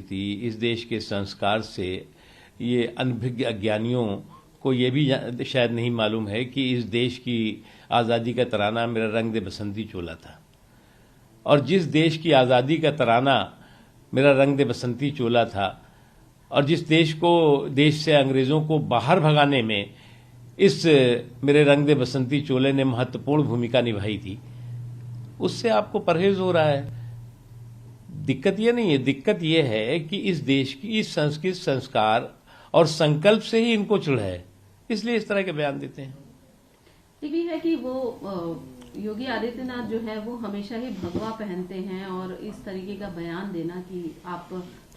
स्थिति, इस देश के संस्कार से ये अनभिज्ञ अज्ञानियों को ये भी शायद नहीं मालूम है कि इस देश की आज़ादी का तराना मेरा रंग दे बसंती चोला था। और जिस देश की आज़ादी का तराना मेरा रंग दे बसंती चोला था और जिस देश से अंग्रेज़ों को बाहर भगाने में इस मेरे रंग दे बसंती चोले ने महत्वपूर्ण भूमिका निभाई थी, उससे आपको परहेज हो रहा है। दिक्कत ये नहीं है, दिक्कत ये है कि इस देश की इस संस्कृति, संस्कार और संकल्प से ही इनको चिढ़ है, इसलिए इस तरह के बयान देते हैं। ये भी है कि वो योगी आदित्यनाथ जो है वो हमेशा ही भगवा पहनते हैं और इस तरीके का बयान देना कि आप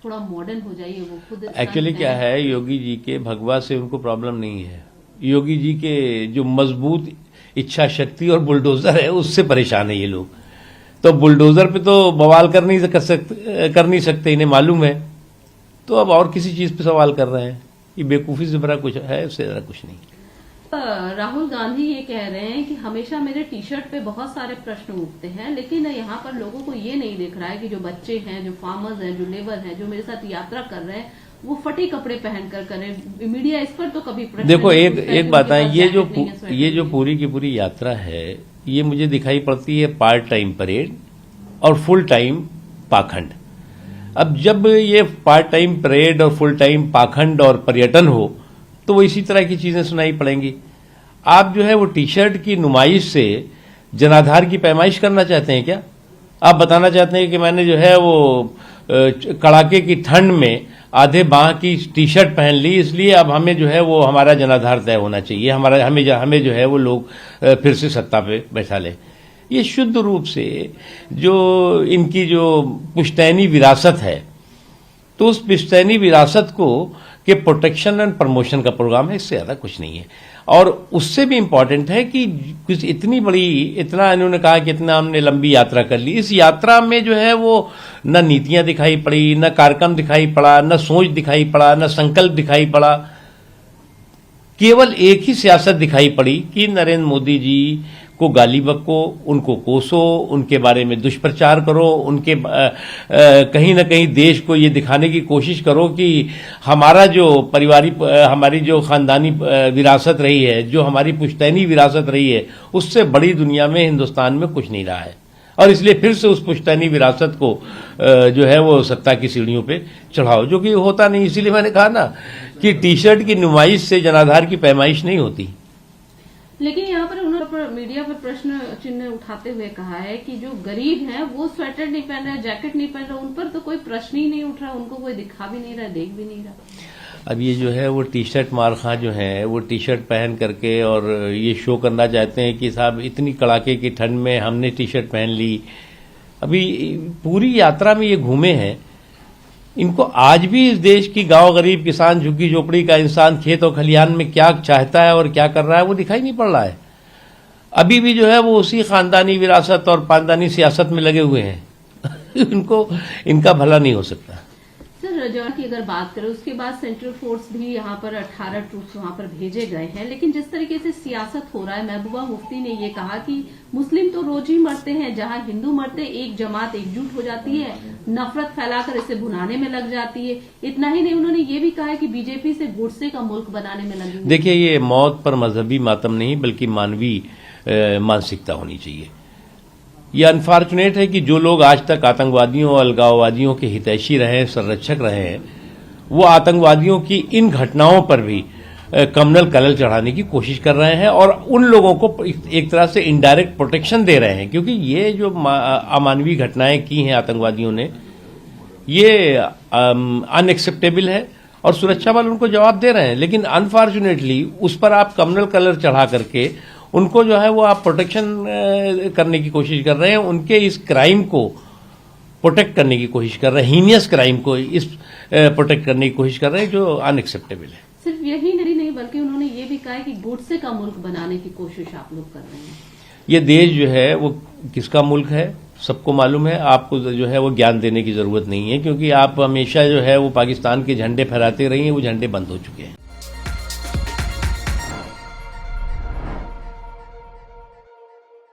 थोड़ा मॉडर्न हो जाइए, वो खुद एक्चुअली क्या है, योगी जी के भगवा से उनको प्रॉब्लम नहीं है। योगी जी के जो मजबूत इच्छा शक्ति और बुलडोजर है उससे परेशान है ये लोग। तो बुलडोजर पे तो बवाल कर नहीं सकते, इन्हें मालूम है, तो अब और किसी चीज पे सवाल कर रहे हैं। ये बेवकूफी से भरा कुछ है, उससे ज्यादा कुछ नहीं। राहुल गांधी ये कह रहे हैं कि हमेशा मेरे टी शर्ट पे बहुत सारे प्रश्न उठते हैं, लेकिन यहाँ पर लोगों को ये नहीं दिख रहा है कि जो बच्चे हैं, जो फार्मर्स हैं, जो लेबर हैं, जो मेरे साथ यात्रा कर रहे हैं, वो फटे कपड़े पहनकर करें। मीडिया इस पर तो कभी प्रश्न देखो, एक बात है, ये जो पूरी की पूरी यात्रा है, ये मुझे दिखाई पड़ती है पार्ट टाइम परेड और फुल टाइम पाखंड। अब जब ये पार्ट टाइम परेड और फुल टाइम पाखंड और पर्यटन हो तो वो इसी तरह की चीजें सुनाई पड़ेंगी। आप जो है वो टी शर्ट की नुमाइश से जनाधार की पैमाइश करना चाहते हैं क्या? आप बताना चाहते हैं कि मैंने जो है वो कड़ाके की ठंड में आधे बांह की टी शर्ट पहन ली, इसलिए अब हमें जो है वो हमारा जनाधार तय होना चाहिए, हमें जो है वो लोग फिर से सत्ता पे बैठा लें। ये शुद्ध रूप से जो इनकी जो पुश्तैनी विरासत है, तो उस पुश्तैनी विरासत को के प्रोटेक्शन एंड प्रमोशन का प्रोग्राम है, इससे ज्यादा कुछ नहीं है। और उससे भी इम्पोर्टेंट है कि कुछ इतना इन्होंने कहा कि इतना हमने लंबी यात्रा कर ली, इस यात्रा में जो है वो न नीतियां दिखाई पड़ी, न कार्यक्रम दिखाई पड़ा, न सोच दिखाई पड़ा, न संकल्प दिखाई पड़ा। केवल एक ही सियासत दिखाई पड़ी कि नरेंद्र मोदी जी को गाली बको, उनको कोसो, उनके बारे में दुष्प्रचार करो, उनके कहीं ना कहीं देश को ये दिखाने की कोशिश करो कि हमारा जो हमारी जो खानदानी विरासत रही है, जो हमारी पुश्तैनी विरासत रही है, उससे बड़ी दुनिया में हिंदुस्तान में कुछ नहीं रहा है। और इसलिए फिर से उस पुश्तैनी विरासत को जो है वो सत्ता की सीढ़ियों पे चढ़ाओ, जो कि होता नहीं। इसीलिए मैंने कहा ना कि टी शर्ट की नुमाइश से जनाधार की पैमाइश नहीं होती। लेकिन यहाँ पर उन्होंने मीडिया पर प्रश्न चिन्ह उठाते हुए कहा है कि जो गरीब हैं वो स्वेटर नहीं पहन रहे, जैकेट नहीं पहन रहे, उन पर तो कोई प्रश्न ही नहीं उठ रहा, उनको कोई दिखा भी नहीं रहा, देख भी नहीं रहा। अब ये जो है वो टी शर्ट मारखा जो है वो टी शर्ट पहन करके और ये शो करना चाहते हैं कि साहब इतनी कड़ाके की ठंड में हमने टी शर्ट पहन ली। अभी पूरी यात्रा में ये घूमे हैं, इनको आज भी इस देश की गांव गरीब किसान झुग्गी झोपड़ी का इंसान खेत और खलिहान में क्या चाहता है और क्या कर रहा है वो दिखाई नहीं पड़ रहा है। अभी भी जो है वो उसी खानदानी विरासत और पानदानी सियासत में लगे हुए हैं। इनका भला नहीं हो सकता। सर, जवान की अगर बात करें, उसके बाद सेंट्रल फोर्स भी यहाँ पर 18 ट्रूप्स वहाँ पर भेजे गए हैं, लेकिन जिस तरीके से सियासत हो रहा है, महबूबा मुफ्ती ने ये कहा कि मुस्लिम तो रोज ही मरते हैं, जहाँ हिंदू मरते एक जमात एकजुट हो जाती है, नफरत फैलाकर इसे भुनाने में लग जाती है। इतना ही नहीं, उन्होंने ये भी कहा है कि बीजेपी से गोडसे का मुल्क बनाने में लगी। देखिए, ये मौत पर मजहबी मातम नहीं बल्कि मानवीय मानसिकता होनी चाहिए। ये अनफॉर्चुनेट है कि जो लोग आज तक आतंकवादियों और अलगाववादियों के हितैषी रहे, संरक्षक रहे हैं, वो आतंकवादियों की इन घटनाओं पर भी कम्युनल कलर चढ़ाने की कोशिश कर रहे हैं और उन लोगों को एक तरह से इनडायरेक्ट प्रोटेक्शन दे रहे हैं, क्योंकि ये जो अमानवीय घटनाएं की हैं आतंकवादियों ने, ये अनएक्सेप्टेबल है और सुरक्षा बल उनको जवाब दे रहे हैं। लेकिन अनफॉर्चुनेटली उस पर आप कम्युनल कलर चढ़ा करके उनको जो है वो आप प्रोटेक्शन करने की कोशिश कर रहे हैं, उनके इस क्राइम को प्रोटेक्ट करने की कोशिश कर रहे हैं, हीनियस क्राइम को इस प्रोटेक्ट करने की कोशिश कर रहे हैं, जो अनएक्सेप्टेबल है। सिर्फ यही नहीं बल्कि उन्होंने ये भी कहा है कि गोडसे का मुल्क बनाने की कोशिश आप लोग कर रहे हैं। ये देश जो है वो किसका मुल्क है सबको मालूम है, आपको जो है वो ज्ञान देने की जरूरत नहीं है, क्योंकि आप हमेशा जो है वो पाकिस्तान के झंडे फहराते रही हैं, वो झंडे बंद हो चुके हैं।